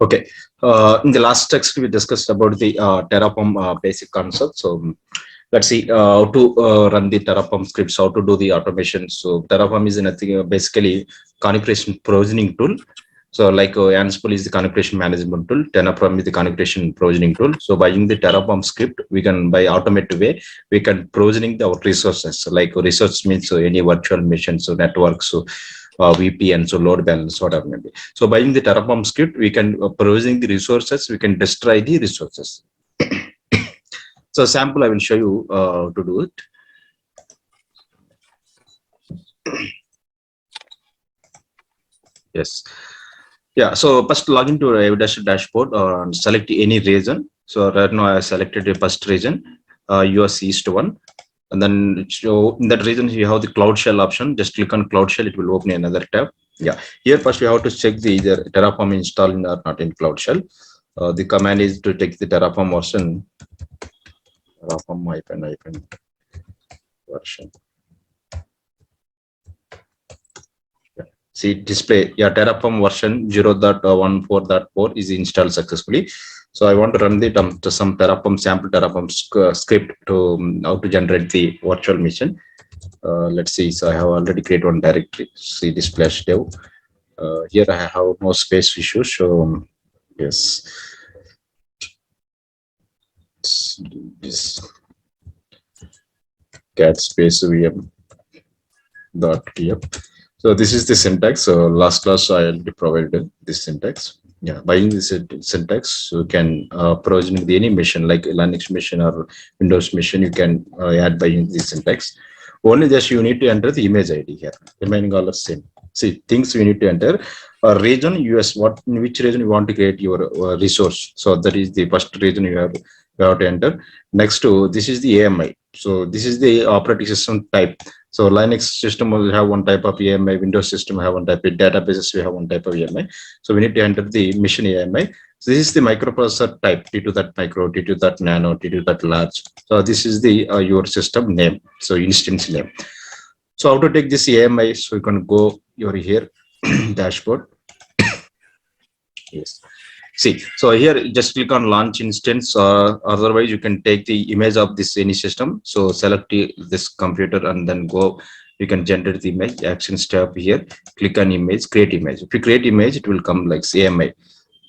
Okay. In the last text, we discussed about the Terraform basic concept. So let's see how to run the Terraform scripts, how to do the automation. So Terraform is nothing basically configuration provisioning tool. So like Ansible is the configuration management tool, Terraform is the configuration provisioning tool. So by using the Terraform script, we can by automated way we can provisioning our resources. So like resource means any virtual machines, so networks, so VPN, so load balance, whatever maybe. So by using the Terraform script, we can provisioning the resources, we can destroy the resources. So sample I will show you to do it. Yes. Yeah. So first log into AWS dashboard and select any region. So right now I selected the first region, US East one. And then so in that region you have the Cloud Shell option. Just click on Cloud Shell, it will open another tab. Yeah. Here first we have to check the either Terraform installed in or not in Cloud Shell. The command is to take the Terraform version. Terraform hyphen version. See display, yeah, Terraform version 0.14.4 is installed successfully. So I want to run the to some Terraform sample Terraform script to how to generate the virtual machine. Let's see. So I have already created one directory. See this splash dev. Here I have no space issue. So yes, this cat space VM dot yep. So this is the syntax. So last class I already provided this syntax. Yeah, by using this syntax, you can provision the any machine like Linux machine or Windows machine. You can add by using this syntax. Only just you need to enter the image ID here. Remaining all the same. See things you need to enter. Region US. What in which region you want to create your resource? So that is the first region you have to enter. Next to this is the AMI. So this is the operating system type. So Linux system will have one type of AMI, Windows system have one type of databases, we have one type of AMI. So we need to enter the mission AMI. So this is the microprocessor type, T2 that micro, T2 that nano, T2 that large. So this is the your system name, so instance name. So how to take this AMI? So you can go over here, dashboard. Yes. See, so here just click on launch instance, otherwise you can take the image of this any system. So select this computer and then go, you can generate the image, action step here, click on image, create image. If you create image, it will come like AMI,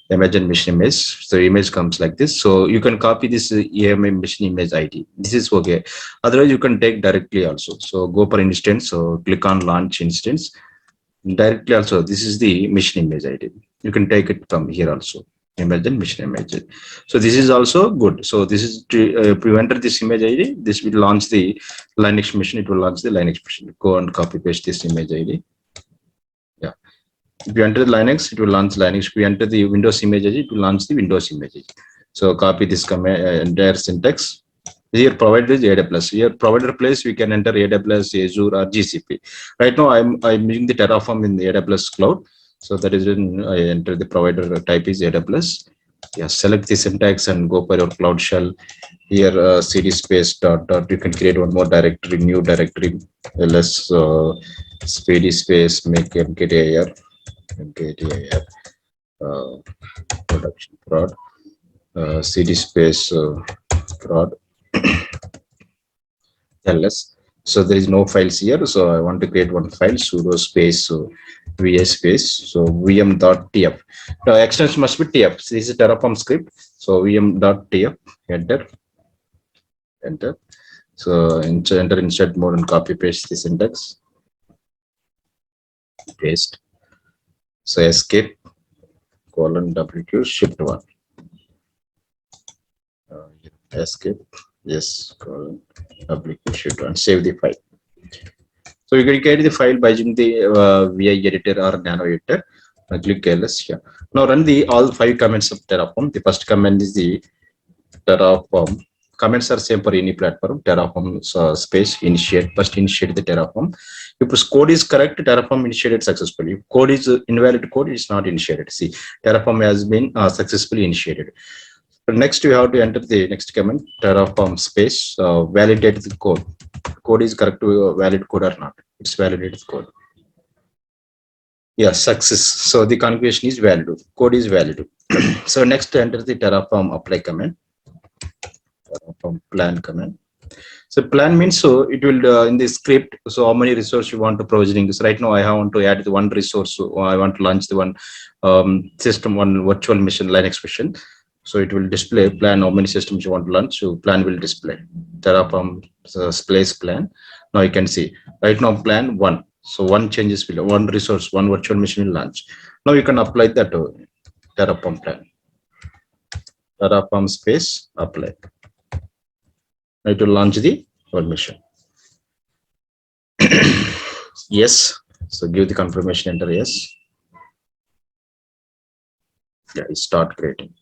imagine mission image. So image comes like this. So you can copy this AMI mission image ID. This is okay. Otherwise you can take directly also. So go per instance, so click on launch instance. Directly also, this is the mission image ID. You can take it from here also. Imagine mission image. So this is also good. So this is if you enter this image ID, this will launch the Linux machine. It will launch the Linux machine. Go and copy paste this image ID. Yeah. If you enter the Linux, it will launch Linux. If you enter the Windows image ID, it will launch the Windows image ID. So copy this command, entire syntax. Here provided is AWS. Here provider place we can enter AWS, Azure, or GCP. Right now I'm using the Terraform in the AWS cloud. So that is when I enter the provider type is AWS. Yeah, select the syntax and go for your Cloud Shell. Here cd space dot dot. You can create one more directory, new directory. ls cd space make mkdir production prod cd space prod ls. So there is no files here. So I want to create one file, sudo space vs space. So vm.tf. Now extension must be tf. So this is Terraform script. So vm.tf, enter. So enter insert mode and copy paste the syntax. Paste. So escape colon wq shift 1. Escape. Yes, colon wq shift 1. Save the file. So you can create the file by using the VI editor or nano editor. Click ls here. Now run the all 5 commands of Terraform. The first command is the Terraform. Comments are same for any platform. Terraform space initiate. First initiate the Terraform. If code is correct, Terraform initiated successfully. If code is invalid code, it is not initiated. See, Terraform has been successfully initiated. Next, you have to enter the next command, Terraform space, validate the code. Code is correct to valid code or not. It's validated code. Yeah, success. So the configuration is valid. Code is valid. So next, enter the Terraform apply command. Terraform plan command. So plan means so it will in the script. So how many resources you want to provisioning? So right now I want to add the one resource. So I want to launch the one system, one virtual machine Linux machine. So it will display plan how many systems you want to launch. So plan will display Terraform place plan. Now you can see right now plan one. So one changes will one resource, one virtual machine will launch. Now you can apply that to Terraform plan. Terraform space apply. Now it will launch the whole mission. Yes. So give the confirmation, enter yes. Yeah, start creating.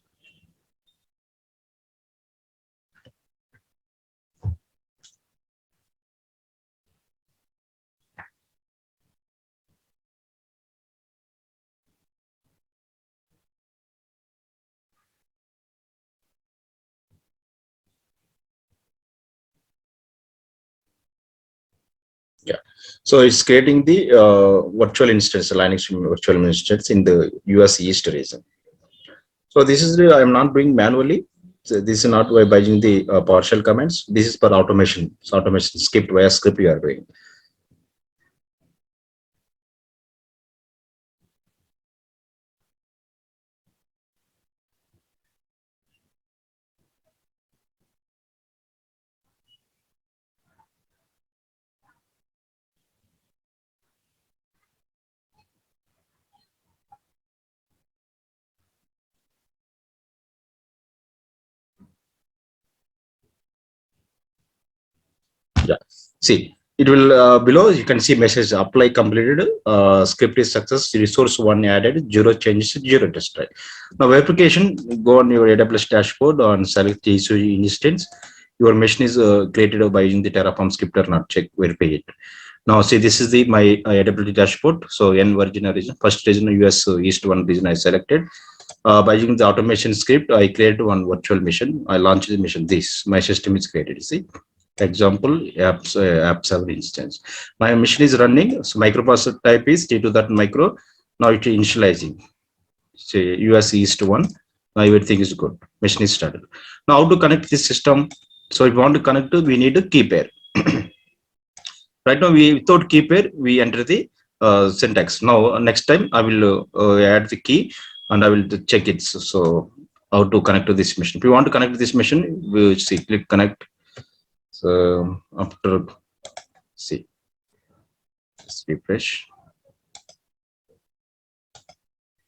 Yeah. So it's creating the virtual instance, Linux virtual instance in the US East region. So this is the, I'm not doing manually. So this is not by using the partial commands. This is for automation. So automation script via script you are doing. Yeah. See, it will below you can see message apply completed. Script is success. Resource one added. Zero changes. Zero destroy. Now verification. Go on your AWS dashboard and select the EC2 instance. Your machine is created by using the Terraform script or not. Check verify it. Now see this is the my AWS dashboard. So N version region. First region US East one region I selected. By using the automation script, I created one virtual machine. I launched the machine. This my system is created. You see. Example app server instance. My machine is running. So microprocessor type is T2 that micro. Now it is initializing. Say US East one. Now everything is good. Machine is started. Now how to connect this system? So if you want to connect to, we need a key pair. Right now we without key pair we enter the syntax. Now next time I will add the key and I will check it. So how to connect to this machine? If you want to connect to this machine, we will see click connect. So after see let's refresh.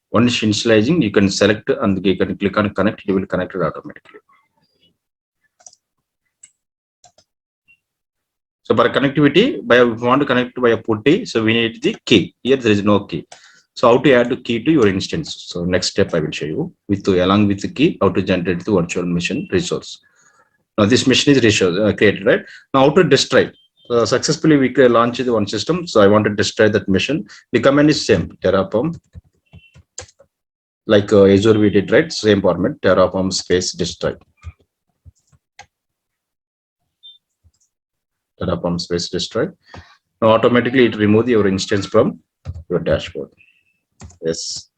Once initializing, you can select and you can click on connect. It will connect it automatically. So for connectivity, by if you want to connect by a putty, so we need the key. Here there is no key. So how to add the key to your instance? So next step I will show you with along with the key how to generate the virtual machine resource. Now this machine is resource, created, right? Now how to destroy? Successfully we can launch the one system. So I want to destroy that machine. The command is same Terraform, like Azure we did, right? Same format Terraform space destroy. Terraform space destroy. Now automatically it remove your instance from your dashboard. Yes.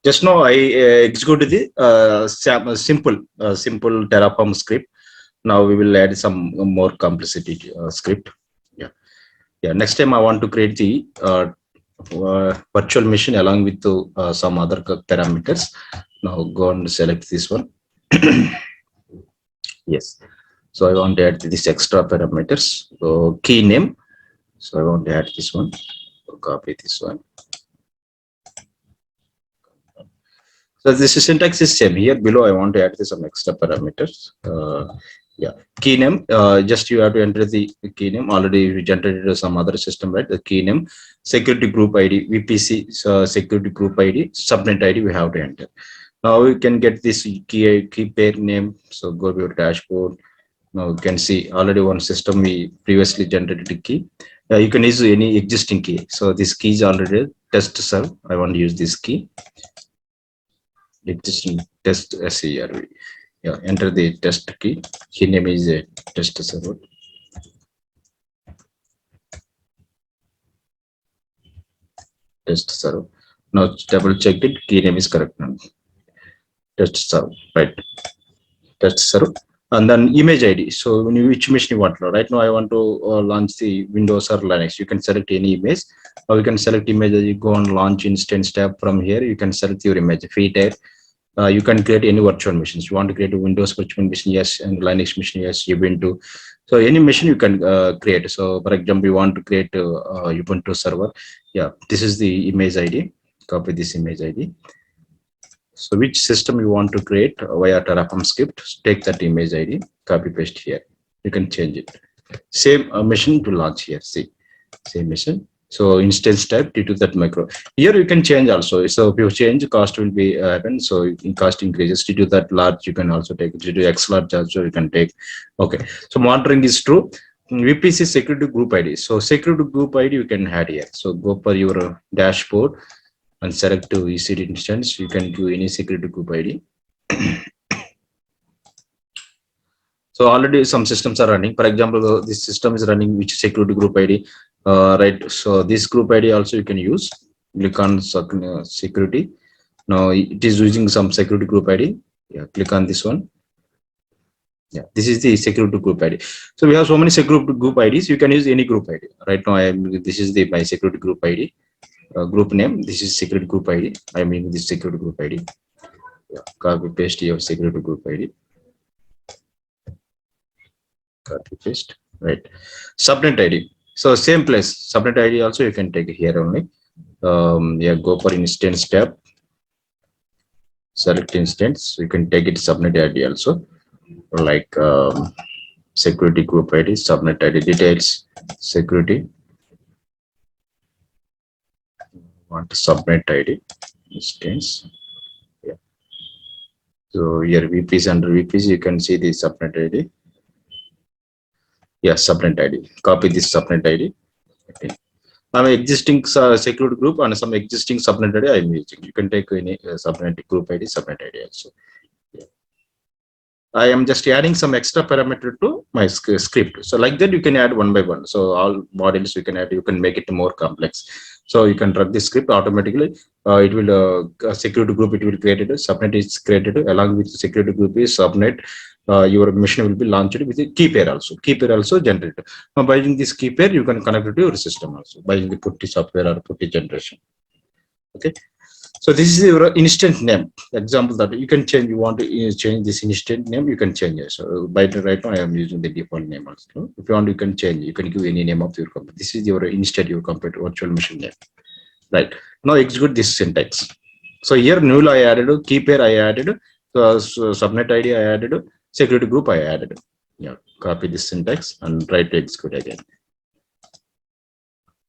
Just now I executed the simple Terraform script. Now we will add some more complexity script. Yeah, yeah. Next time I want to create the virtual machine along with some other parameters. Now go and select this one. Yes. So I want to add this extra parameters. So key name. So I want to add this one. Copy this one. So this syntax is same here below. I want to add some extra parameters. Yeah, key name. Just you have to enter the key name. Already we generated some other system, right? The key name, security group ID, VPC security group ID, subnet ID. We have to enter. Now we can get this key pair name. So go to your dashboard. Now you can see already one system we previously generated the key. You can use any existing key. So this key is already test serve. I want to use this key. existing test serv. Yeah, enter the test key. Key name is a test server. Test server. Now double check it. Key name is correct now. Test server, right? Test server. And then image ID. So when you, which machine you want to, right now I want to launch the Windows or Linux. You can select any image, or you can select image. You go on launch instance tab. From here you can select your image. Free type. You can create any virtual machines. You want to create a Windows virtual machine, yes, and Linux machine, yes, Ubuntu. So any machine you can create. So for example, you want to create Ubuntu server. Yeah, this is the image ID. Copy this image ID. So which system you want to create via Terraform script, take that image ID, copy paste here. You can change it. Same machine to launch here. See, same machine. So instance type due to that macro. Here you can change also. So if you change, cost will be happen. So in cost increases due to that large, you can also take due to X large also you can take. Okay. So monitoring is true. VPC security group ID. So security group ID you can add here. So go for your dashboard and select to EC2 instance. You can do any security group ID. So already some systems are running. For example, this system is running which security group ID, right? So this group ID also you can use. Click on security. Now it is using some security group ID. Yeah, click on this one. Yeah, this is the security group ID. So we have so many security group IDs. You can use any group ID. Right now, this is the my security group ID. Group name. This is security group ID. I mean this security group ID. Yeah, copy paste your security group ID. Copy paste. Right. Subnet ID. So same place. Subnet ID also you can take it here only. Yeah, go for instance tab. Select instance. You can take it subnet ID also. Like security group ID, subnet ID details, security. Want subnet ID instance. Yeah. So here VPs under VPs, you can see the subnet ID. Yeah, subnet ID. Copy this subnet ID. Okay. I'm existing security group and some existing subnet ID I'm using. You can take any subnet group ID, subnet ID also. Yeah. I am just adding some extra parameter to my script. So like that, you can add one by one. So all models you can add, you can make it more complex. So you can run the script automatically. It will security group. It will create it. Subnet is created along with the security group is subnet. Your machine will be launched with a key pair also. Key pair also generated. Now by using this key pair, you can connect it to your system also by using the putty software or putty generation. Okay. So this is your instant name. Example that you can change. You want to change this instant name, you can change it. So by the right now, I am using the default name also. If you want, you can change. You can give any name of your company. This is your instant your computer virtual machine name. Right now, execute this syntax. So here null I added, key pair I added, so subnet ID I added, security group I added. Yeah, copy this syntax and try to execute again.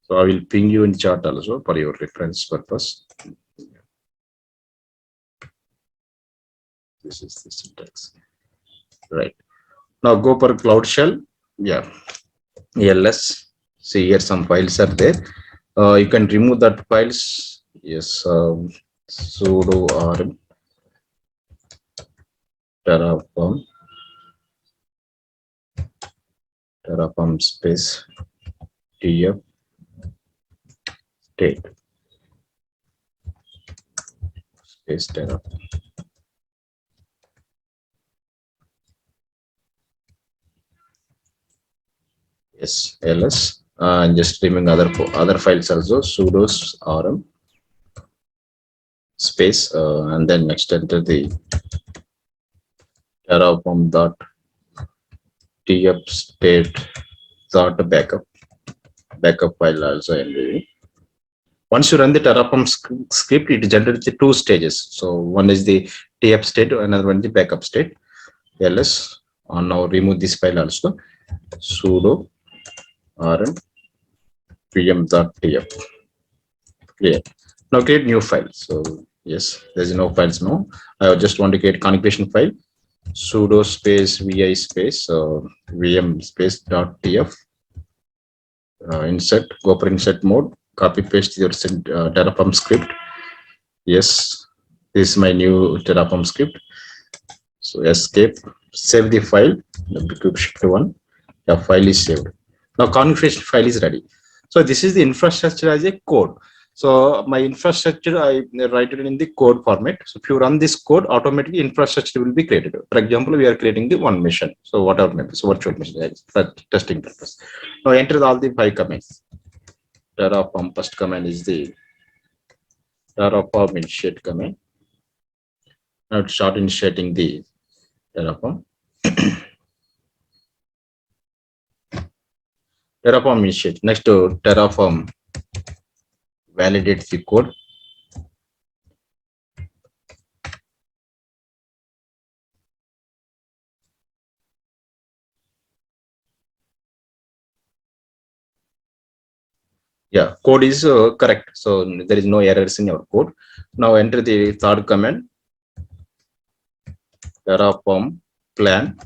So I will ping you in chat also for your reference purpose. This is the syntax. Right. Now go for Cloud Shell. Yeah. ELS. See here some files are there. You can remove that files. Yes. Sudo rm Terraform space tf state space Terraform. Yes, ls. And just removing other files also. Sudo rm space and then next enter the Terraform dot tf state dot backup file also in. Once you run the Terraform script, it generates the two stages. So one is the tf state, another one the backup state. ls. Now remove this file also. Sudo rm pm.tf. Clear. Now create new file. So yes, there's no files now. I just want to create configuration file. Sudo space vi space vm space .tf. Insert. Go for insert mode. Copy paste your Terraform script. Yes. This is my new Terraform script. So escape, save the file, shift one, the file is saved. Now configuration file is ready. So this is the infrastructure as a code. So my infrastructure, I write it in the code format. So if you run this code, automatically infrastructure will be created. For example, we are creating the one mission. So whatever maybe, so virtual mission for testing purpose. Now enter all the 5 commands. Terraform first command is the Terraform initiate command. Now start initiating the Terraform. Terraform initiate. Next to Terraform validate the code. Yeah, code is correct. So there is no errors in your code. Now enter the third command. Terraform plan.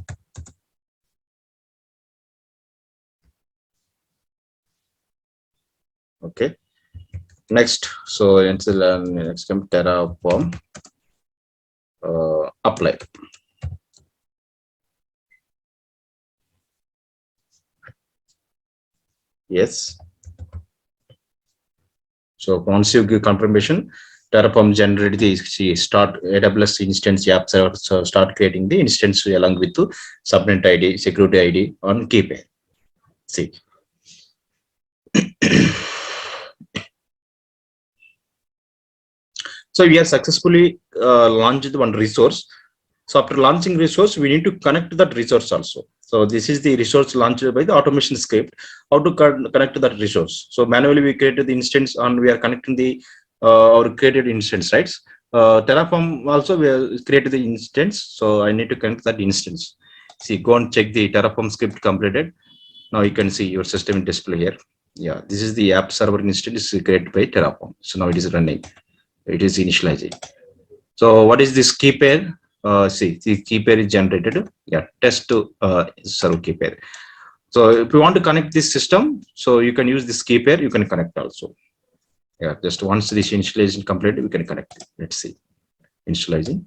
Okay. Next, so enter next command Terraform apply. Yes. So once you give confirmation, Terraform generate the start AWS instance app server, so start creating the instance along with the subnet ID, security ID on key pair. See. So we have successfully launched one resource. So after launching resource, we need to connect that resource also. So this is the resource launched by the automation script. How to connect to that resource? So manually we created the instance and we are connecting the our created instance, right? Terraform also we have created the instance. So I need to connect that instance. See, go and check the Terraform script completed. Now you can see your system display here. Yeah, this is the app server instance created by Terraform. So now it is running. It is initializing. So what is this key pair? See, the key pair is generated. Yeah, test to serve key pair. So if you want to connect this system, so you can use this key pair. You can connect also. Yeah, just once this initialization completed, we can connect. Let's see, initializing.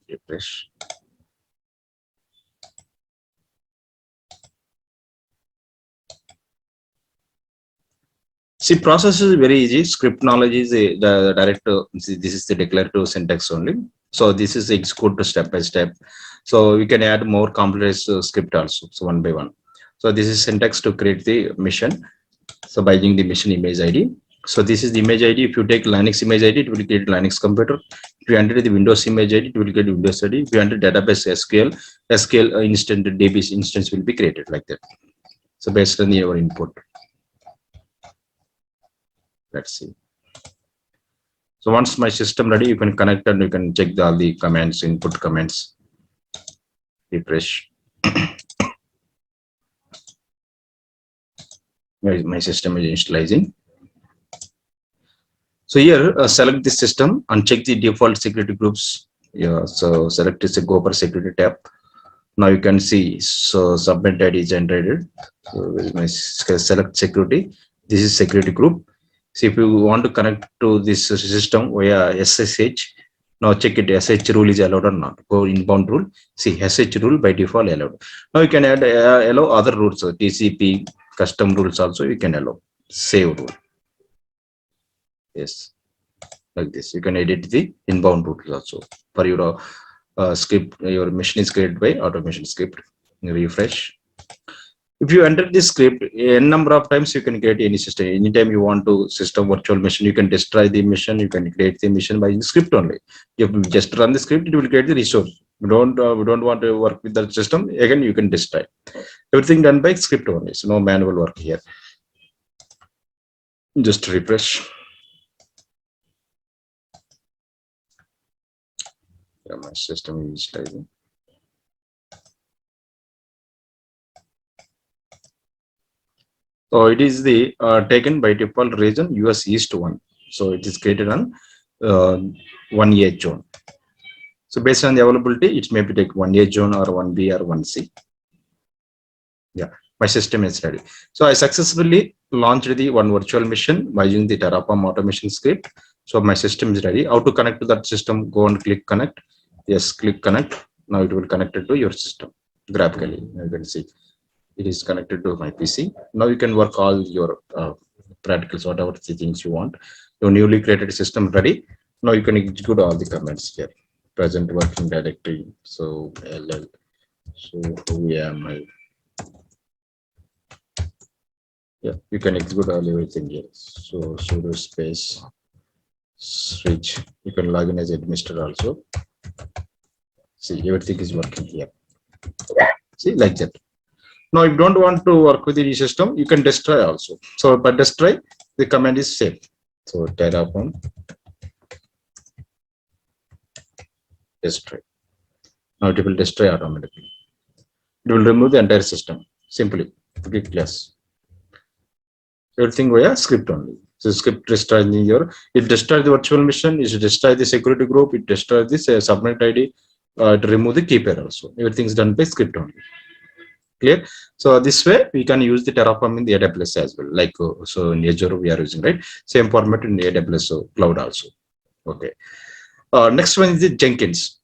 Refresh. See, process is very easy. Script knowledge is the direct. This is the declarative syntax only. So this is execute step by step. So we can add more complex script also. So one by one. So this is syntax to create the mission. So by using the mission image ID. So this is the image ID. If you take Linux image ID, it will create Linux computer. If you enter the Windows image ID, it will get Windows ID. If you enter database SQL instant DB instance will be created like that. So based on your input. Let's see. So once my system ready, you can connect and you can check all the commands, input commands. Refresh. My system is initializing. So here, select this system and check the default security groups. Yeah, so select this go for security tab. Now you can see, so subnet ID is generated. So my select security. This is security group. So if you want to connect to this system via SSH, now check it SH rule is allowed or not. Go inbound rule. See SH rule by default allowed. Now you can add allow other rules. So TCP custom rules also you can allow. Save rule. Yes, like this. You can edit the inbound rules also for your script. Your machine is created by automation script. Refresh. If you enter this script a number of times, you can create any system. Anytime you want to system virtual machine, you can destroy the machine. You can create the machine by the script only. If you just run the script, it will create the resource. We don't want to work with the system. Again, you can destroy. Everything done by script only. So no manual work here. Just refresh. Yeah, my system is initializing. So it is the taken by default region US East 1. So it is created on 1A zone. So based on the availability, it may be take 1A zone or 1B or 1C. Yeah, my system is ready. So I successfully launched the one virtual machine by using the Terraform automation script. So my system is ready. How to connect to that system? Go and click connect. Yes, click connect. Now it will connect it to your system graphically. You can see it is connected to my PC. Now you can work all your practicals, whatever the things you want. Your newly created system ready. Now you can execute all the commands here. Present working directory. So LL. So OEM. Yeah, you can execute all everything here. So sudo space switch. You can log in as administrator also. See, everything is working here. See, like that. Now, if you don't want to work with the system, you can destroy also. So, but destroy, the command is same. So, Terraform destroy. Now, it will destroy automatically. It will remove the entire system. Simply, click yes. Everything via script only. So, script destroys it destroys the virtual machine, it destroys the security group, it destroys this subnet ID, to remove the key pair also. Everything is done by script only. Clear? So this way we can use the Terraform in the AWS as well. Like so in Azure we are using, right? Same format in the AWS cloud also. Okay. Next one is the Jenkins.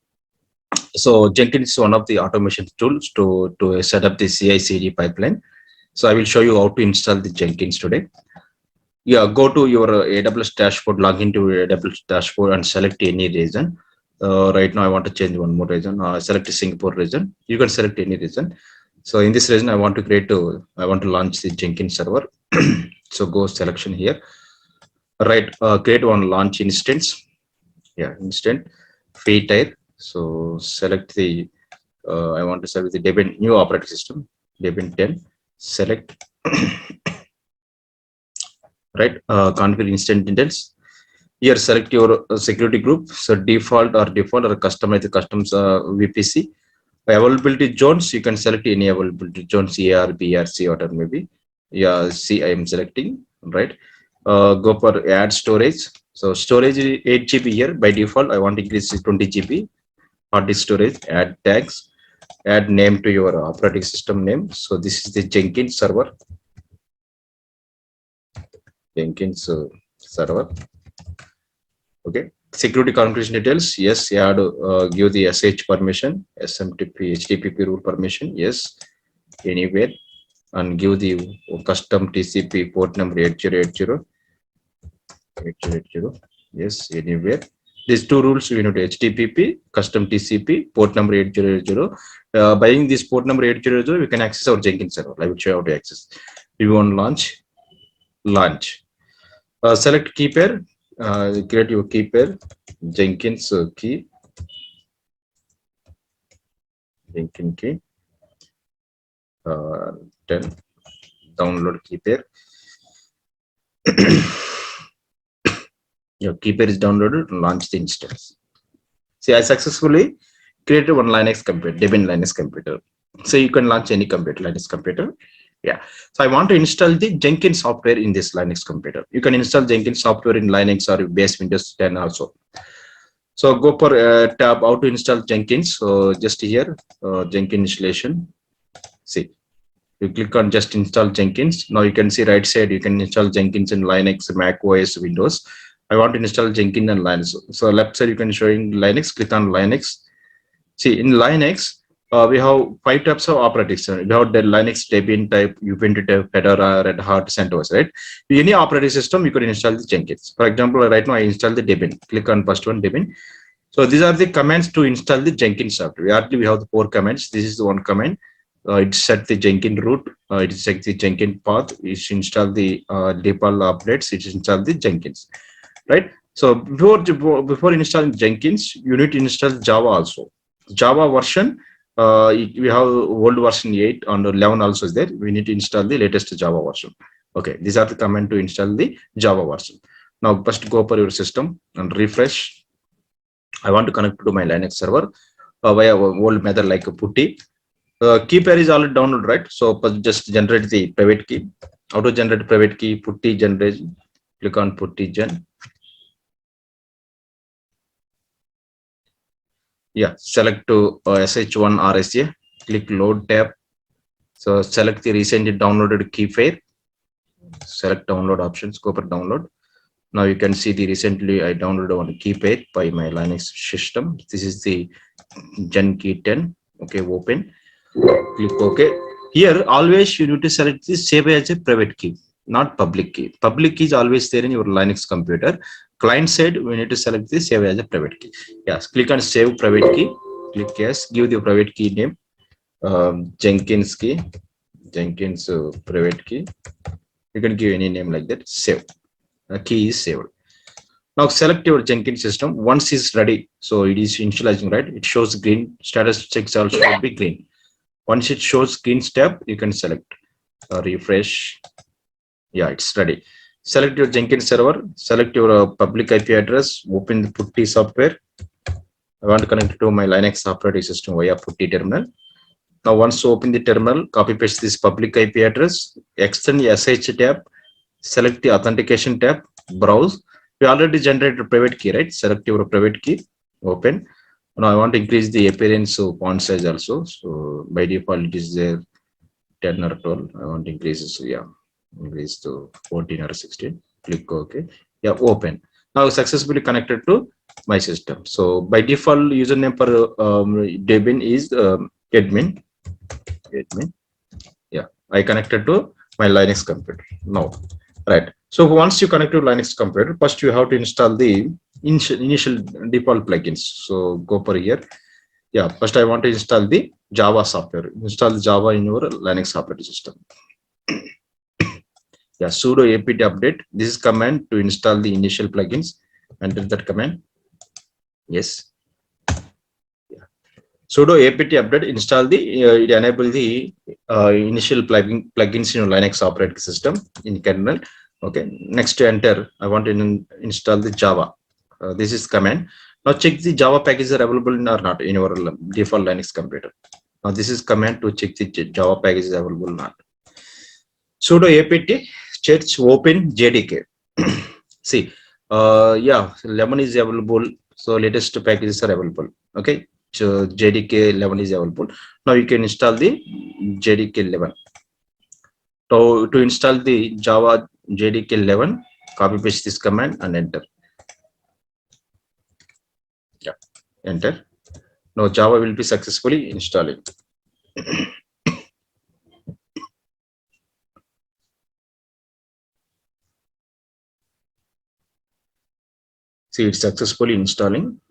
So Jenkins is one of the automation tools to set up the CI/CD pipeline. So I will show you how to install the Jenkins today. Yeah, go to your AWS dashboard, log into AWS dashboard and select any region. Right now I want to change one more region. Select the Singapore region. You can select any region. So in this region, I want to launch the Jenkins server. So go selection here. Right, create one launch instance. Yeah, instant feed type. So select the, I want to select the Debian new operating system, Debian 10. Select, right, configure instant details. Here select your security group. So default or customize the customs VPC. Availability zones, you can select any availability zones, A, R, B, R, C, whatever maybe. Yeah, C I am selecting, right? Go for add storage. So storage is 8 GB here by default. I want to increase to 20 GB. Hard disk storage, add tags, add name to your operating system name. So this is the Jenkins server. Jenkins server. Okay. Security configuration details. Yes, you have to give the SH permission, SMTP, HTTP rule permission. Yes, anywhere, and give the custom TCP port number 8080. Yes, anywhere. These two rules you need to HTTP, custom TCP, port number 8080. Buying this port number 8080, we can access our Jenkins server. I will show you how to access. We want launch. Select key pair. Create your key pair, Jenkins key, Jenkins key, 10, download key pair. Your key pair is downloaded, launch the instance. See, I successfully created one Linux computer, Debian Linux computer. So you can launch any computer, Linux computer. Yeah. So I want to install the Jenkins software in this Linux computer. You can install Jenkins software in Linux or base Windows 10 also. So go for tab how to install Jenkins. So just here, Jenkins installation. See, you click on just install Jenkins. Now you can see right side, you can install Jenkins in Linux, Mac OS, Windows. I want to install Jenkins and Linux. So left side, you can showing Linux, click on Linux. See, in Linux, we have 5 types of operating system. We have the Linux, Debian type, Ubuntu type, Fedora, Red Hat, CentOS, right? Any operating system, you can install the Jenkins. For example, right now I install the Debian. Click on first one, Debian. So these are the commands to install the Jenkins software. We have the 4 commands. This is the one command. It set the Jenkins root. It set the Jenkins path. It install the default updates. It install the Jenkins, right? So before installing Jenkins, you need to install Java also. Java version, we have old version 8 and 11 also is there. We need to install the latest Java version. Okay, these are the command to install the Java version. Now first go for your system and refresh. I want to connect to my Linux server via old method like putty. Key pair is already downloaded, right? So just generate the private key. auto generate private key, putty generation. Click on putty gen. Yeah, select to sh1 RSA. Click load tab. So select the recently downloaded key file. Select download options. Go for download. Now you can see the recently I downloaded one key pair by my Linux system. This is the Gen key 10. Okay, open. Click OK. Here always you need to select this save as a private key, not public key. Public key is always there in your Linux computer. Client side we need to select this save as a private key. Yes, click on save private key. Click yes. Give the private key name Jenkins key. Jenkins private key. You can give any name like that. Save. Key is saved. Now select your Jenkins system. Once it's ready, so it is initializing, right? It shows green. Status checks also should be green. Once it shows green step, you can select. Refresh. Yeah, it's ready. Select your Jenkins server. Select your public IP address. Open the putty software. I want to connect to my Linux operating system via putty terminal. Now once you open the terminal, copy paste this public IP address. Extend the SH tab. Select the authentication tab. Browse. We already generated private key, right? Select your private key, open. Now I want to increase the appearance of font size also. So by default it is there 10 or 12. I want to increase it. So yeah, increase to 14 or 16. Click OK. Yeah, open. Now successfully connected to my system. So by default username for Debian is admin. Admin. Yeah, I connected to my Linux computer. Now, right. So once you connect to Linux computer, first you have to install the initial default plugins. So go for here. Yeah, first I want to install the Java software. Install Java in your Linux operating system. Yeah, sudo apt update. This is command to install the initial plugins. Enter that command. Yes. Yeah. Sudo apt update install the it enable the initial plugins in your Linux operating system in kernel. Okay, next to enter, I want to install the Java. This is command. Now check the Java packages are available or not in your default Linux computer. Now this is command to check the Java packages available or not. Sudo apt search open JDK. See, yeah, lemon is available. So latest packages are available. Okay, so JDK 11 is available. Now you can install the JDK 11. To install the Java JDK 11, copy paste this command and enter. Yeah, enter. Now Java will be successfully installing. See, it's successfully installing.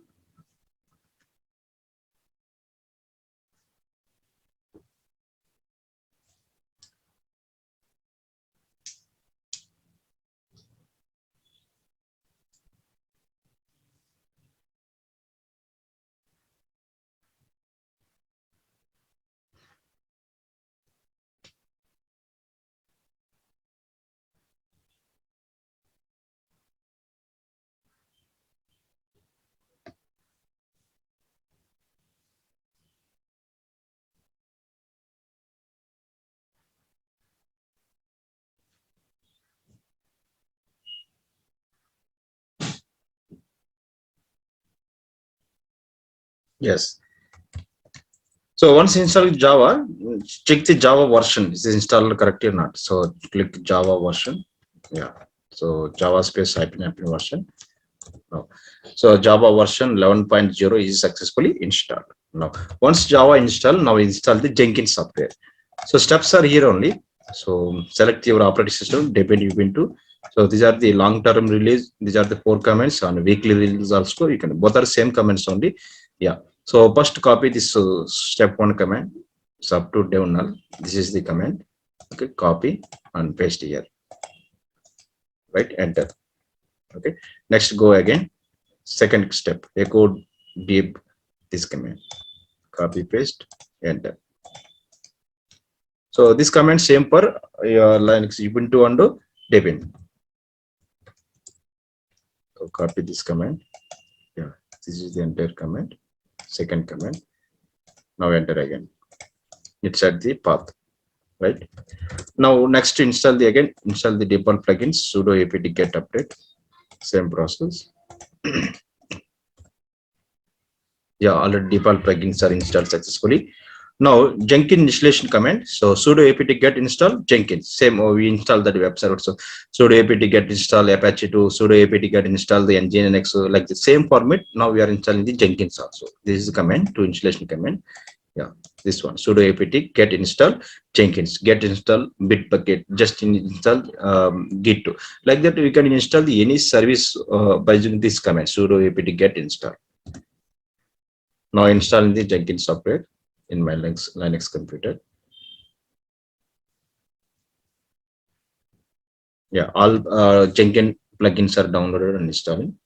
Yes. So once installed Java, check the Java version. Is it installed correctly or not? So click Java version. Yeah. So Java space hyphen version. No. So Java version 11.0 is successfully installed. Now, once Java installed, now install the Jenkins software. So steps are here only. So select your operating system, Debian Ubuntu. So these are the long-term release. These are the 4 commands. On weekly release also, you can both are same commands only. Yeah. So first copy this step 1 command. Sub to dev null. This is the command. Okay, copy and paste here. Right, enter. Okay. Next, go again. Second step, echo deep this command. Copy paste, enter. So this command same for your Linux Ubuntu and Debian. So copy this command. Yeah, this is the entire command. Second command. Now enter again. It's at the path, right? Now next install the default plugins, sudo apt get update, same process. Yeah, already default plugins are installed successfully. Now Jenkins installation command. So sudo apt get install Jenkins. Same, we install that web server. So sudo apt get install Apache 2, sudo apt get install the nginx. So like the same format. Now we are installing the Jenkins also. This is the command to installation command. Yeah, this one, sudo apt get install Jenkins, get install Bitbucket, just install git2. Like that we can install the any service by using this command, sudo apt get install. Now installing the Jenkins software in my Linux computer. Yeah, all Jenkins plugins are downloaded and installing.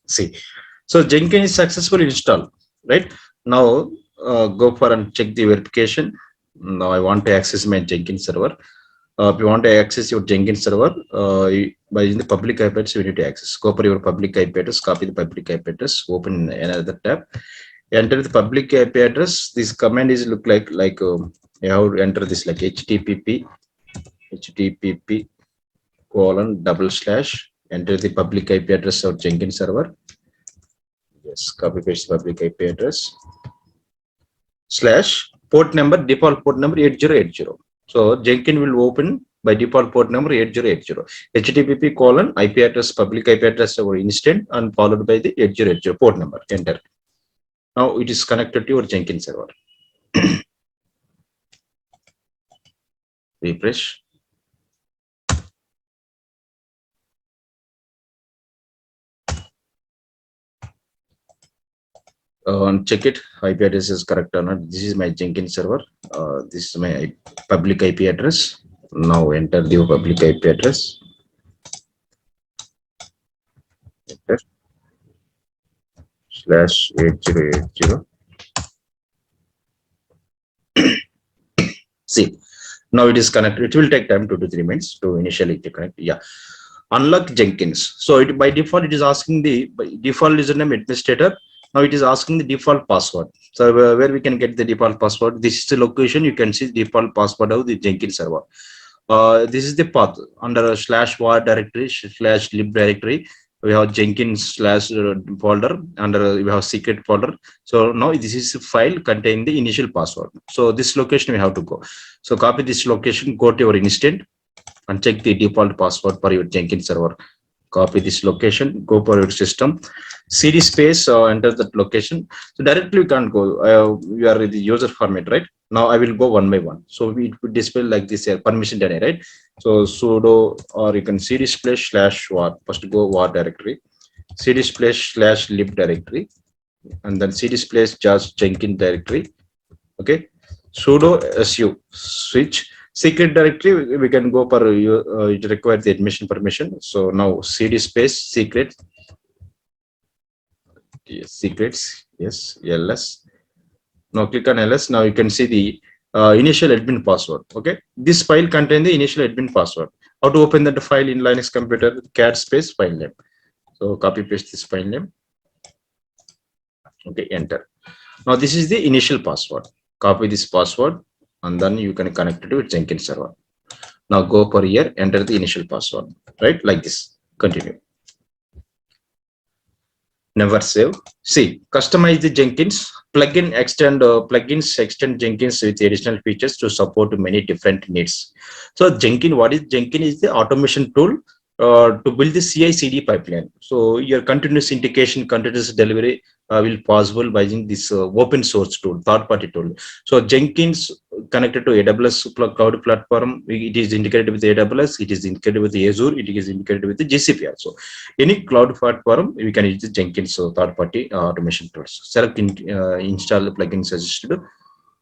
See, so Jenkins is successfully installed. Right now, go for and check the verification. Now I want to access my Jenkins server. If you want to access your Jenkins server by using the public IP address, you need to access. Go for your public IP address, copy the public IP address, open another tab, enter the public IP address. This command is look like you have to enter this like http :/ enter the public IP address of Jenkins server. Yes, copy paste public IP address / port number, default port number 8080. So Jenkins will open by default port number 8080. http : IP address, public IP address or instant, and followed by the 8080 port number. Enter. Now it is connected to your Jenkins server. Refresh. And check it, IP address is correct or not. This is my Jenkins server. This is my public IP address. Now enter the public IP address. Enter. /8080. See, now it is connected. It will take time 2 to 3 minutes to initially connect. Yeah, unlock Jenkins. So it by default it is asking the default username administrator. Now it is asking the default password. So where we can get the default password? This is the location. You can see the default password of the Jenkins server. This is the path under /var directory /lib directory. We have Jenkins / folder, under we have secret folder. So now this is a file containing the initial password. So this location we have to go. So copy this location, go to your instant and check the default password for your Jenkins server. Copy this location, go for your system, cd space, enter that location. So directly we can't go. We are in the user format, right? Now I will go one by one. So it would display like this here, permission done, right? So sudo, or you can cd space /var. First go var directory, cd space /lib directory, and then cd space just Jenkins directory. Okay, sudo su switch secret directory. We can go for it require the admission permission. So now cd space secret, yes, secrets, yes, ls. Now click on ls. Now you can see the initial admin password. Okay, this file contains the initial admin password. How to open that file in Linux computer? Cat space file name. So copy paste this file name. Okay, enter. Now this is the initial password. Copy this password and then you can connect it to Jenkins server. Now go for here, enter the initial password, right? Like this. Continue. Never save. See, customize the Jenkins plugin extend plugins extend Jenkins with additional features to support many different needs. So Jenkins, what is Jenkins? Is the automation tool to build the CI/CD pipeline. So your continuous integration, continuous delivery will possible by using this open source tool, third-party tool. So Jenkins connected to AWS cloud platform. It is integrated with AWS. It is integrated with Azure. It is integrated with the GCP also. Any cloud platform, we can use the Jenkins third-party automation tools. Select install the plugins suggested.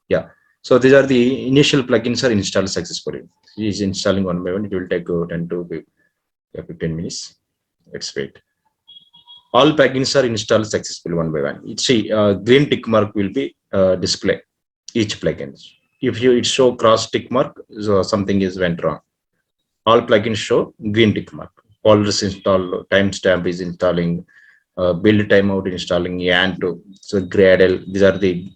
Yeah. So these are the initial plugins are installed successfully. It is installing one by one. It will take 10 to Yeah, 15 minutes. Let's wait. All plugins are installed successfully one by one. See, green tick mark will be display each plugin. If you it show cross tick mark, so something is went wrong. All plugins show green tick mark. Folders install, timestamp is installing, build timeout installing, and so Gradle. These are the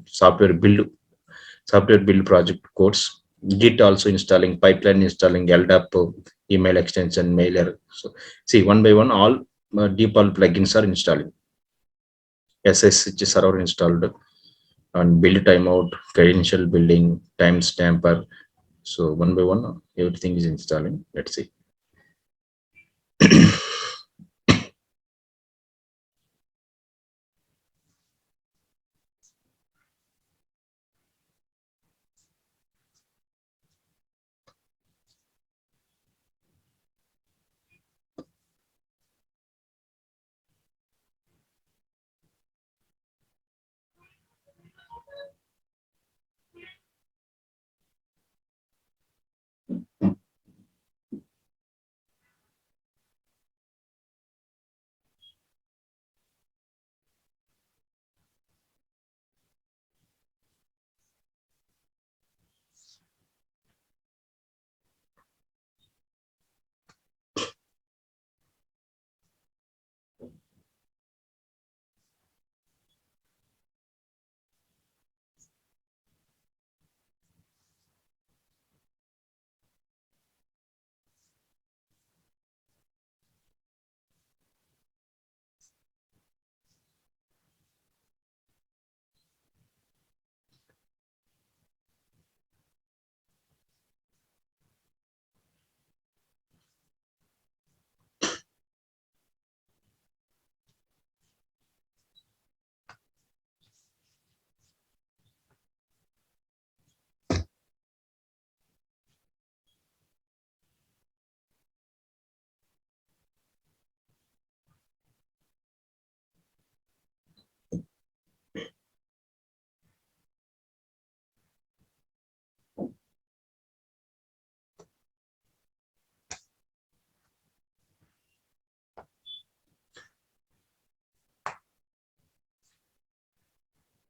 software build project codes. Git also installing, pipeline installing, LDAP, email extension, mailer. So see one by one, all default plugins are installing. SSH server installed and build timeout, credential building, timestamper. So one by one, everything is installing. Let's see.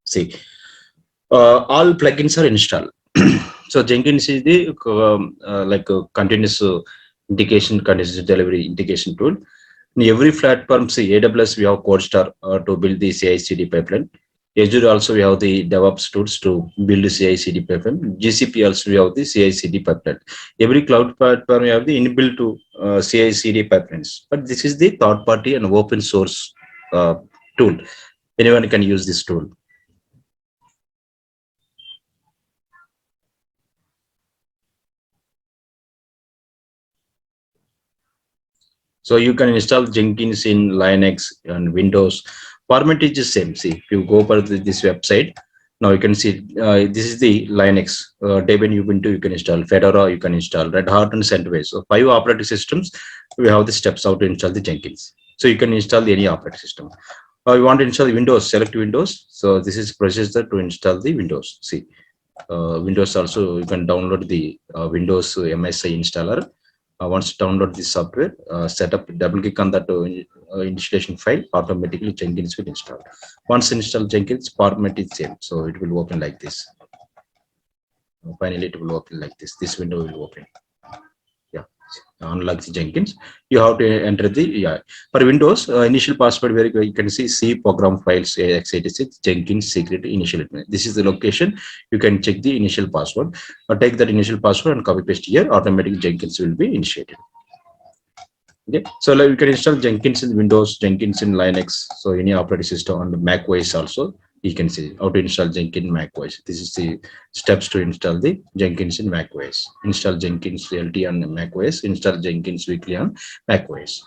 See, all plugins are installed. So Jenkins is the like a continuous integration, continuous delivery integration tool. In every platform, see AWS, we have CodeStar to build the CI/CD pipeline. Azure also we have the DevOps tools to build the CI/CD pipeline. GCP also we have the CI/CD pipeline. Every cloud platform we have the inbuilt to CI/CD pipelines. But this is the third party and open source tool. Anyone can use this tool. So you can install Jenkins in Linux and Windows. Format is the same. See, if you go for this website, now you can see this is the Linux. Debian Ubuntu you can install, Fedora you can install, Red Hat and CentOS. So 5 operating systems. We have the steps how to install the Jenkins. So you can install any operating system. You want to install Windows, select Windows. So this is procedure to install the Windows. See, Windows also you can download the Windows MSI installer. Once you download this software, set up, double click on that installation file, automatically Jenkins will install. Once install Jenkins, format is same, so it will open like this. Finally, it will open like this. This window will open. Yeah, unlock the Jenkins. You have to enter the for Windows initial password where you can see C program files x86 Jenkins secret initial. This is the location. You can check the initial password. Take that initial password and copy paste here. Automatic Jenkins will be initiated. Okay, so like you can install Jenkins in Windows, Jenkins in Linux, so any operating system on the Mac OS also. You can see how to install Jenkins Mac OS. This is the steps to install the Jenkins in Mac OS. Install Jenkins LT on Mac OS. Install Jenkins weekly on Mac OS.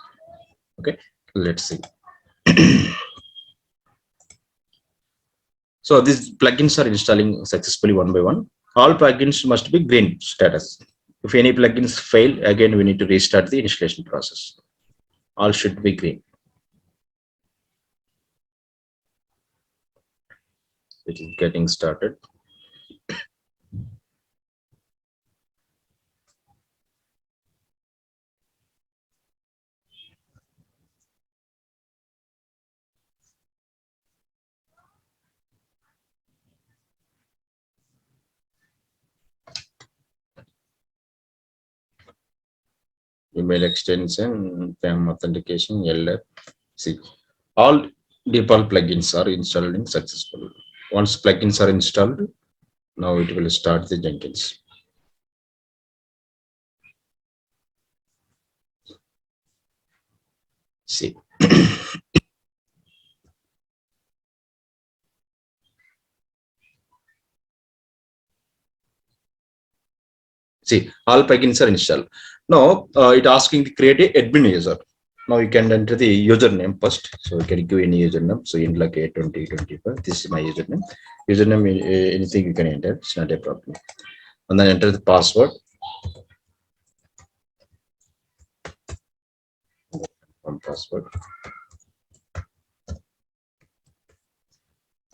Okay, let's see. So these plugins are installing successfully one by one. All plugins must be green status. If any plugins fail, again we need to restart the installation process. All should be green. It is getting started. email extension, PAM authentication, LF. See, all default plugins are installed in successful. Once plugins are installed, now it will start the Jenkins. See. See, all plugins are installed. Now it asking to create a admin user. Now you can enter the username first. So you can give any username. So in like a 2025, this is my username. Username, anything you can enter. It's not a problem. And then enter the password. One password.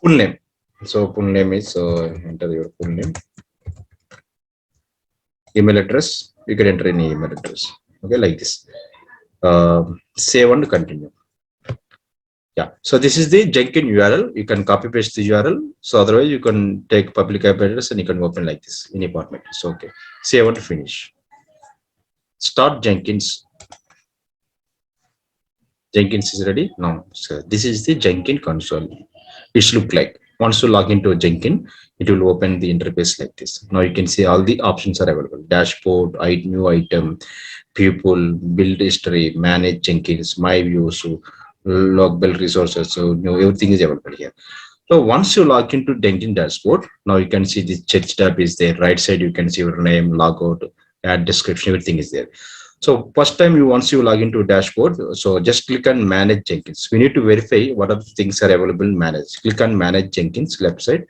Full name. So full name is enter your full name. Email address. You can enter any email address. Okay, like this. Save and continue. Yeah, so this is the Jenkins URL. You can copy paste the URL. So otherwise you can take public IP address and you can open like this any format. So okay, save and finish. Start Jenkins. Jenkins is ready now. So this is the Jenkins console. It look like once you log into Jenkins, it will open the interface like this. Now you can see all the options are available: dashboard, new item, people, build history, manage Jenkins, my views, logable resources. So everything is available here. So once you log into Jenkins dashboard, now you can see the chat tab is there. Right side you can see your name, logout, add description, everything is there. So first time once you log into dashboard, so just click on manage Jenkins. We need to verify what are the things are available in manage. Click on manage Jenkins left side.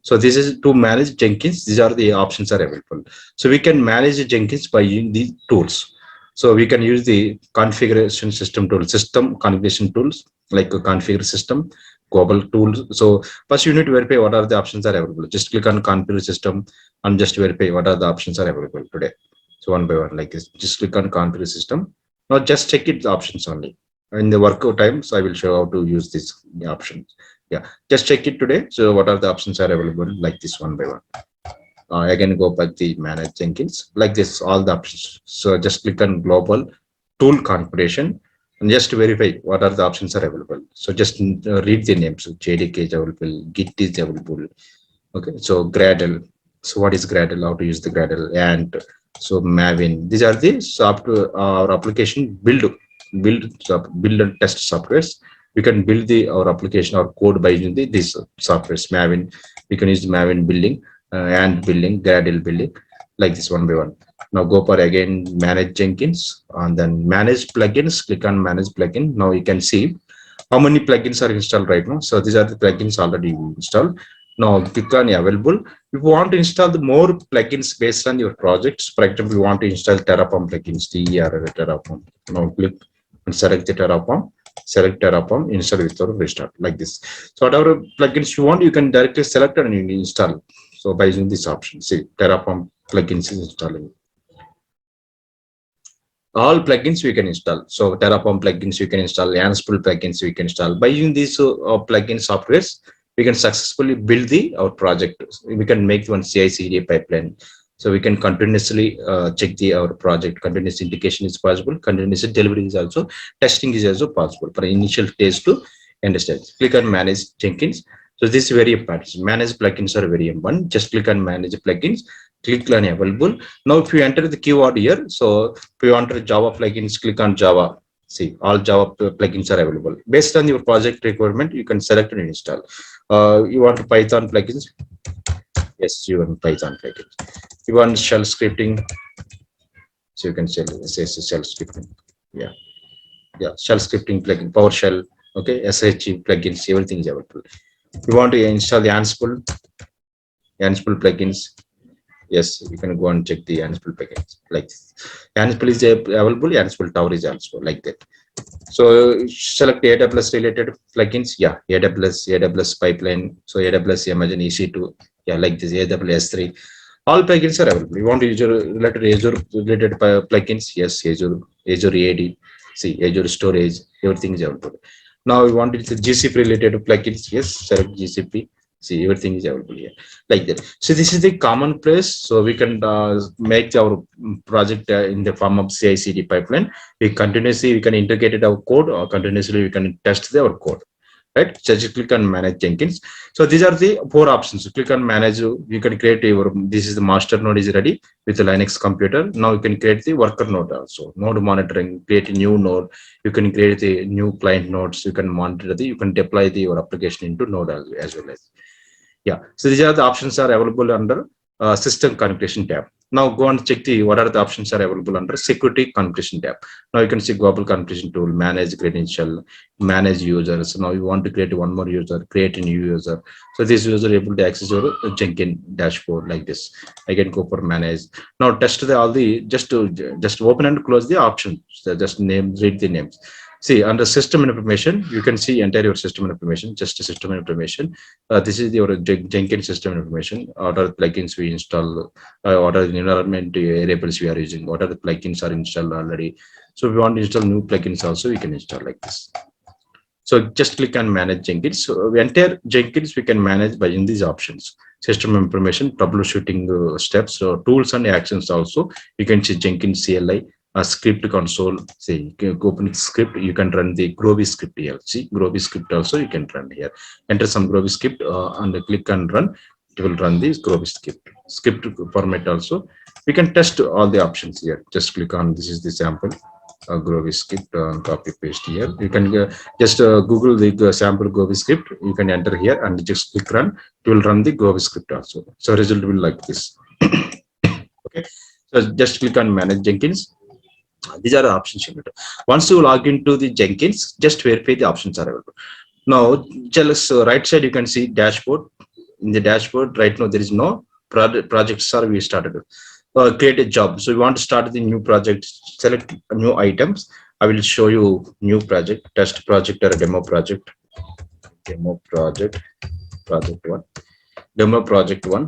So this is to manage Jenkins. These are the options are available. So we can manage Jenkins by using the tools. So we can use the configuration system tool, system configuration tools like a configure system, global tools. So first you need to verify what are the options are available. Just click on configure system and just verify what are the options are available today. So one by one like this, just click on configure system. Now just check it the options only. In the workout times, I will show how to use this options. Yeah, just check it today. So what are the options are available like this one by one. Again, go back the manage Jenkins like this, all the options. So just click on global tool configuration and just verify what are the options are available. So just read the names. So JDK is available, Git is available. Okay, so Gradle. So what is Gradle? How to use the Gradle? And so Maven. These are the software our application build and test softwares. We can build our application or code by using these softwares. Maven. We can use Maven building. And building, Gradle building, like this one by one. Now go for again manage Jenkins and then manage plugins. Click on manage plugin. Now you can see how many plugins are installed right now. So these are the plugins already installed. Now click on available. If you want to install the more plugins based on your projects, for example, you want to install Terraform plugins, Terraform. Now click and select the Terraform. Select Terraform, install without restart like this. So whatever plugins you want, you can directly select and you install. So by using this option, see Terraform plugins is installing. All plugins we can install. So Terraform plugins you can install, Ansible plugins we can install. By using these plugin softwares, we can successfully build our project. We can make one CI/CD pipeline. So we can continuously check our project. Continuous integration is possible. Continuous delivery is also, testing is also possible for initial stage to end stage. Click on manage Jenkins. So this is very important. Manage plugins are very important. Just click on manage plugins. Click on available. Now if you enter the keyword here, so if you enter Java plugins, click on Java. See, all Java plugins are available. Based on your project requirement, you can select and install. You want Python plugins? Yes, you want Python plugins. You want shell scripting? So you can say shell scripting. Yeah, shell scripting plugin, PowerShell. Okay, SH plugins, everything is available. You want to install the Ansible plugins? Yes, you can go and check the Ansible plugins like this. Ansible is available. Ansible Tower is also like that. So select AWS related plugins. Yeah, AWS pipeline. So AWS Imagine EC2. Yeah, like this AWS 3. All plugins are available. You want to use Azure related plugins? Yes, Azure AD. See, Azure storage. Everything is available. Now we want it GCP related plugins. Yes, select GCP. See, everything is available here like that. So this is the common place. So we can make our project in the form of CI/CD pipeline. We can integrate our code, or continuously we can test our code. Right? So just click on manage Jenkins. So these are the four options. So click on manage. You can create your, this is the master node is ready with the Linux computer. Now you can create the worker node also. Node monitoring, create a new node. You can create the new client nodes. You can monitor you can deploy your application into node as well as. Yeah, so these are the options are available under system configuration tab. Now go and check the what are the options are available under security configuration tab. Now you can see global configuration tool, manage credential, manage users. Now you want to create one more user, create a new user. So this user able to access your Jenkins dashboard like this. I can go for manage. Now test the all the just open and close the options. So just read the names. See, under system information, you can see entire your system information, just system information. This is your Jenkins system information. What are the plugins we install? What are the environment variables we are using? What are the plugins are installed already? So if we want to install new plugins also, we can install like this. So just click on manage Jenkins. So entire Jenkins we can manage by in these options. System information, troubleshooting steps, tools and actions also. You can see Jenkins CLI. A script console, say you can open it script, you can run the Groovy script here. See, Groovy script also you can run here. Enter some Groovy script and click and run. It will run this Groovy script. Script format also. We can test all the options here. Just click on this is the sample Groovy script and copy paste here. You can just Google the sample Groovy script. You can enter here and just click run. It will run the Groovy script also. So result will like this. Okay. So just click on manage Jenkins. These are the options. Once you log into the Jenkins, just verify the options are available. Now, just right side you can see dashboard. In the dashboard, right now there is no projects are we started. Create a job. So we want to start the new project. Select new items. I will show you new project, test project or demo project. Demo project, project one. Demo project one.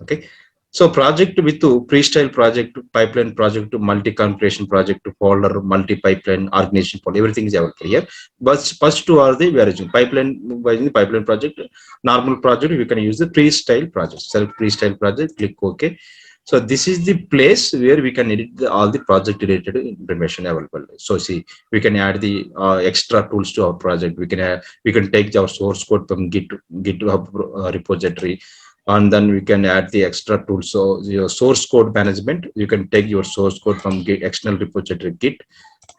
Okay. So project with pre-style project, pipeline project, multi-configuration project, folder, multi-pipeline, organization folder, everything is available here. But first two are the we are using pipeline project, normal project, we can use the pre-style project. Select pre-style project, click OK. So this is the place where we can edit all the project related information available. So see, we can add the extra tools to our project. We can take our source code from GitHub repository. And then we can add the extra tools. So your source code management, you can take your source code from external repository Git.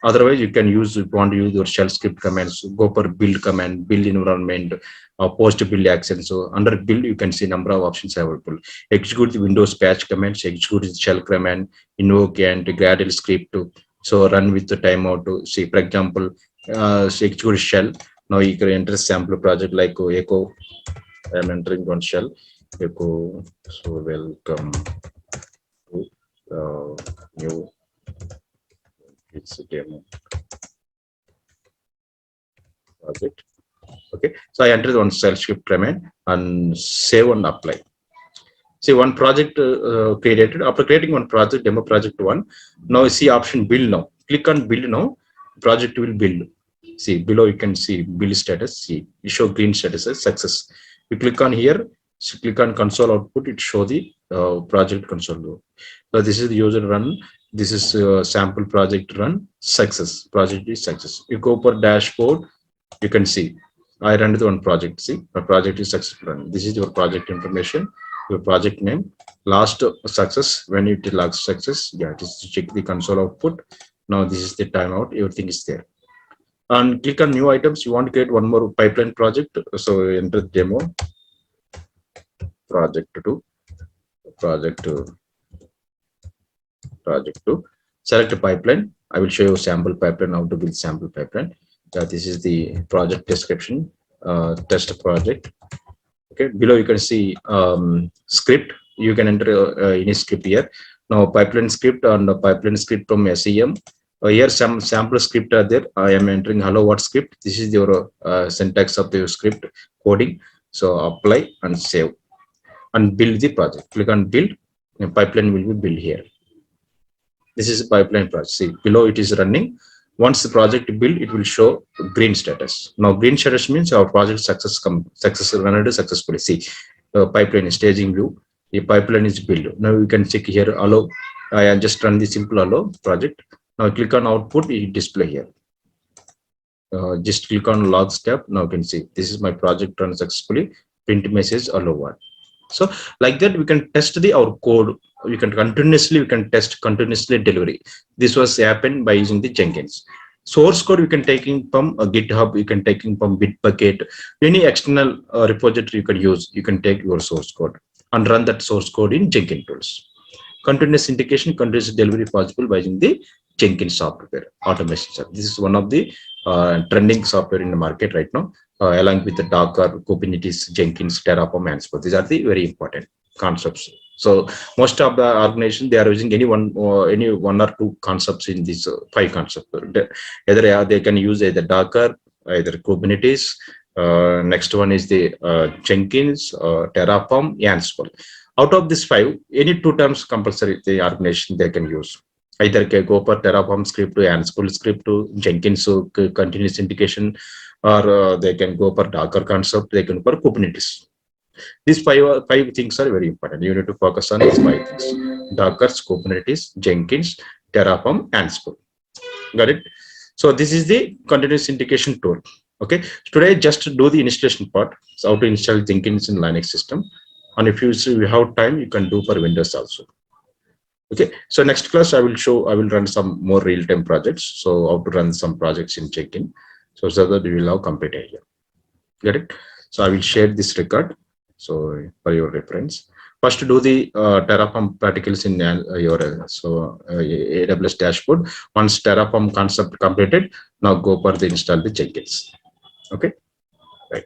Otherwise, you can use, if you want to use your shell script commands, go for build command, build environment, post build action. So under build, you can see number of options available. Execute the Windows patch commands, execute the shell command, invoke and Gradle script. So run with the timeout. See, for example, execute shell. Now you can enter sample project like echo. I'm entering one shell. Echo. So welcome to new it's a demo project. Okay, so I entered one shell script command and save and apply. See, one project created. After creating one project, demo project one, now you see option build now. Click on build now. Project will build. See below you can see build status. See, you show green status as success. You click on here. So click on console output, it show the project console. So this is the user run. This is sample project run success. Project is success. You go for dashboard, you can see I run the one project. See, my project is successful run. This is your project information, your project name, last success. When it logs success, yeah, just check the console output. Now this is the timeout. Everything is there. And click on new items. You want to create one more pipeline project. So enter demo. Project 2, select a pipeline. I will show you sample pipeline, how to build sample pipeline. This is the project description, test project. Okay, below you can see script. You can enter any script here. Now pipeline script and pipeline script from SEM. Here some sample script are there. I am entering hello world script. This is your syntax of the script coding. So apply and save. And build the project. Click on build. The pipeline will be built here. This is a pipeline project. See, below it is running. Once the project build, it will show green status. Now green status means our project rendered successfully. See, pipeline staging view. The pipeline is built. Now you can check here allow. I just run the simple allow project. Now click on output, it display here. Just click on log step. Now you can see this is my project run successfully. Print message allow one. So like that we can test our code. We can test continuously delivery. This was happened by using the Jenkins. Source code you can take in from GitHub, you can take in from Bitbucket, any external repository you can use. You can take your source code and run that source code in Jenkins tools. Continuous integration, continuous delivery possible by using the Jenkins software automation. This is one of the trending software in the market right now, along with the Docker, Kubernetes, Jenkins, Terraform, and Ansible. These are the very important concepts. So most of the organization, they are using any one or two concepts in these 5 concepts. Either they can use either Docker, either Kubernetes. Next one is the Jenkins, Terraform, Ansible. Out of these 5, any 2 terms compulsory the organization they can use. Either can go for Terraform script to Ansible script to Jenkins continuous integration, or they can go for Docker concept. They can go for Kubernetes. These five things are very important. You need to focus on these 5 things: Docker, Kubernetes, Jenkins, Terraform, Ansible. Got it? So this is the continuous integration tool. Okay. Today, just do the installation part. So how to install Jenkins in Linux system. And if you have time, you can do for Windows also. Okay. So next class, I will run some more real-time projects. So how to run some projects in Jenkins. So that you will have complete idea. Get it? So I will share this record. So for your reference, first do the Terraform practicals in your AWS dashboard. Once Terraform concept completed, now go for the install the Jenkins. Okay, right.